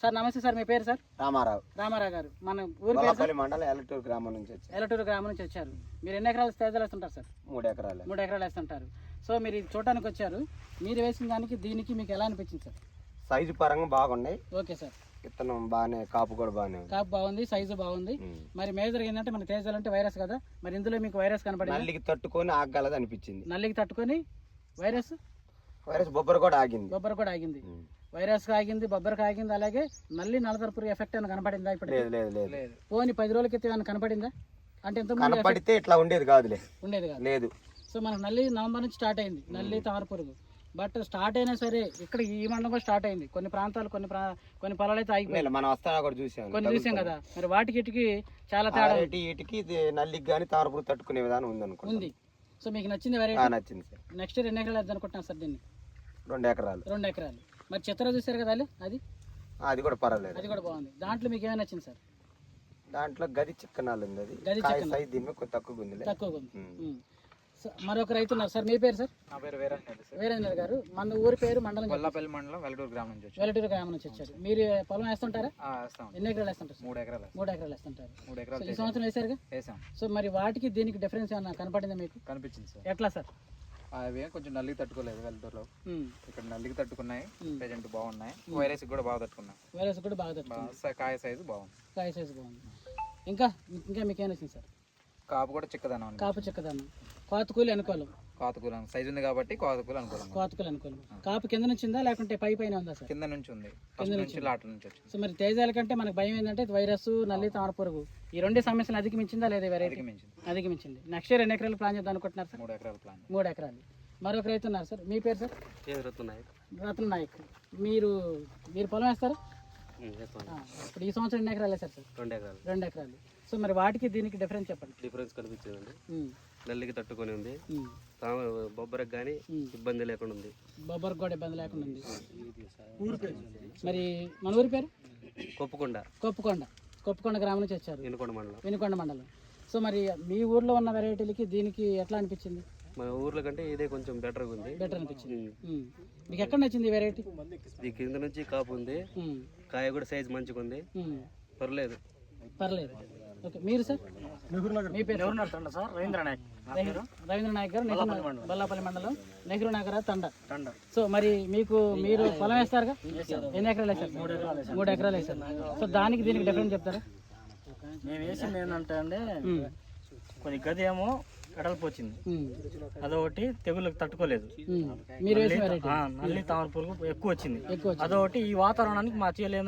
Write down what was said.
Sir నమస్తే sir, మీ పేరు sir? Ramarao. Ramarao గారు, మన ఊరి పేరు సార్? మండలం ఎలటూరు గ్రామం నుంచి వచ్చారు. ఎలటూరు గ్రామం నుంచి వచ్చారు. మీరు ఎన్ని ఎకరాలు తేజాలు వేస్తుంటారు సార్? 3 ఎకరాలు. 3 ఎకరాలు వేస్తుంటారు. సో మీరు ఇది చూడటానికి వచ్చారు. మీరు వేసిన దానికి దీనికి మీకు ఎలా అనిపించింది సార్? సైజు పరంగా బాగున్నాయి. Okay sir. విత్తనం బాగానే, కాపు కూడా బాగానే ఉంది. కాపు బాగుంది, సైజు బాగుంది. మరి మేజర్ ఏంటంటే మన తేజాలు అంటే వైరస్ కదా, మరి ఇందులో మీకు వైరస్ కనపడింది? నల్లికి తట్టుకొని ఆగలదు అనిపించింది. నల్లికి తట్టుకొని వైరస్ బొబ్బర కూడా ఆగింది. బొబ్బర కూడా ఆగింది. వైరస్ ఆగింది, బొబ్బరకు ఆగింది. అలాగే నల్లి నల్లతరపురి ఎఫెక్ట్ ఏమైనా కనపడిందా ఇప్పుడు? లేదు. పోనీ 10 రోజుల క్రితం ఏమైనా కనపడిందా? అంటే ఎంత కనపడితే ఇట్లా ఉండేది కాదులే. ఉండేది కాదు. లేదు. సో మనకు నల్లి నవంబర్ నుంచి స్టార్ట్ అయింది, నల్లి తామర పురుగు. బట్ స్టార్ట్ అయినా సరే ఇక్కడ ఈ మండలం కూడా స్టార్ట్ అయింది. కొన్ని ప్రాంతాలు కొన్ని పొలాలు అయితే ఆగిపోయాయి. మనం వస్తా కూడా చూసాం, కొన్ని చూసాం కదా. మరి వాటికి ఇటుకి చాలా తేడా ఇటుకి నల్లికి కానీ తామర పురుగు తట్టుకునే విధానం ఉంది అనుకో. ఉంది. సో మీకు నచ్చింది వెరైటీ? నచ్చింది సార్. నెక్స్ట్ ఇయర్ ఎన్ని ఎకరాలు వేద్దాం అనుకుంటున్నాను సార్ దీన్ని? 2 ఎకరాలు. 2 ఎకరాలు. మరి చిత్ర చూసారు కదా, అది కూడా పర్వాలేదు. అది కూడా బాగుంది. దాంట్లో మీకు ఏమైనా నచ్చింది సార్? దాంట్లో గది చిక్కనాలు ఉంది. అది గది చిక్కన సైజ్ దీని మీద కొంచెం తక్కువ ఉంది. తక్కువగా ఉంది. మరొక రైతు ఉన్నారు సార్, మీ పేరు సార్? నా పేరు వీరేంద్ర. వీరేంద్ర గారు, మన ఊరి పేరు మండలం? కొల్లపల్లి మండలం, వెలటూరు గ్రామం నుంచి వచ్చారు. వెలటూరు గ్రామం నుంచి వచ్చారు. మీరు పొలం వేస్తుంటారా? వేస్తాం. ఎన్ని ఎకరాలు వేస్తుంటారు? 3 ఎకరాలు. 3 ఎకరాలు వేస్తుంటారు. 3 ఎకరాలు ఈ సంవత్సరం వేసారుగా? వేసాం. సో మరి వాటికి దీనికి డిఫరెన్స్ ఏమన్నా కనపడిందా మీకు? కనిపించింది సార్. ఎట్లా సార్? అవి కొంచెం నల్లికి తట్టుకోలేదు వెలటూరులో. ఇక్కడ నల్లికి తట్టుకున్నాయి, ప్రెజెంట్ బాగున్నాయి. వైరస్ కూడా బాగా తట్టుకున్నాయి. వైరస్ కూడా బాగా తట్టుకున్నాయి. కాయ సైజు బాగుంది. కాయ సైజు బాగుంది. ఇంకా మీకు ఏం నచ్చింది సార్? కాపు కూడా చిక్కదనం. కాపు చిక్కదనం. కోతకూలి అనుకూలం. కోతకూలం సైజు ఉంది కాబట్టి కోతకూలు అనుకూలం. కోతకూలు అనుకూలం. కాపు కింద నుంచి ఉందా లేకుంటే పైన ఉందా సార్? కింద నుంచి ఉంది. కింద నుంచి లాట్ల నుంచి వచ్చింది. సో మరి తేజాల కంటే మనకు భయం ఏంటంటే వైరస్, నల్లి, తామర పురుగు ఈ 2 సమస్యలు అధిగమించిందా లేదా వెరైటీ? అధిగమించింది. నెక్స్ట్ ఇయర్ ఎన్ని ఎకరాలు ప్లాన్ చేద్దాం అనుకుంటున్నారు సార్? 3 ఎకరాలు ప్లాన్. 3 ఎకరాలు. మరొక రైతు ఉన్నారు సార్, మీ పేరు సార్? రత్న నాయక్. మీరు పొలం వేస్తారా? ఇప్పుడు ఈ సంవత్సరం ఎన్ని ఎకరాలు వేస్తారు సార్? 2 ఎకరాలు. సో మరి వాటికి దీనికి డిఫరెన్స్ చెప్పండి. డిఫరెన్స్ కనిపించిందండి. నల్లికి తట్టుకొని ఉంది, బొబ్బరకు కానీ ఇబ్బంది లేకుండా ఉంది. బొబ్బరకు కూడా ఇబ్బంది లేకుండా ఉంది. మరి మన ఊరి పేరు? కొప్పుకొండ గ్రామం నుంచి వచ్చారు. వినుకొండ మండలం. సో మరి మీ ఊర్లో ఉన్న వెరైటీలకి దీనికి ఎట్లా అనిపించింది? మన ఊర్లో కంటే ఇదే కొంచెం బెటర్ అనిపించింది. మీకు ఎక్కడ నచ్చింది ఈ వెరైటీ? ఈ కింద నుంచి కాపు ఉంది, కాయ కూడా సైజ్ మంచిగా ఉంది, పర్లేదు. ఓకే, మీరు సార్? మీ పేరు? సార్ రవీంద్ర నాయక్ గారు, బల్లాపల్లి మండలం, నెహ్రూ నగర, తండ. సో మరి మీరు పొలం వేస్తారుగా? ఎన్ని ఎకరాలు వేస్తారు? 3 ఎకరాలు వేస్తారు. సో దానికి దీనికి డిఫరెన్స్ చెప్తారా? మేము వేసింది ఏంటంటే అండి, కొన్ని గది ఏమో ఎడల్పు వచ్చింది, అదొకటి తెగుళ్ళకి తట్టుకోలేదు. మీరు నల్లి తామర పురుగు ఎక్కువ వచ్చింది. అదొకటి ఈ వాతావరణానికి మా చేయలేదు.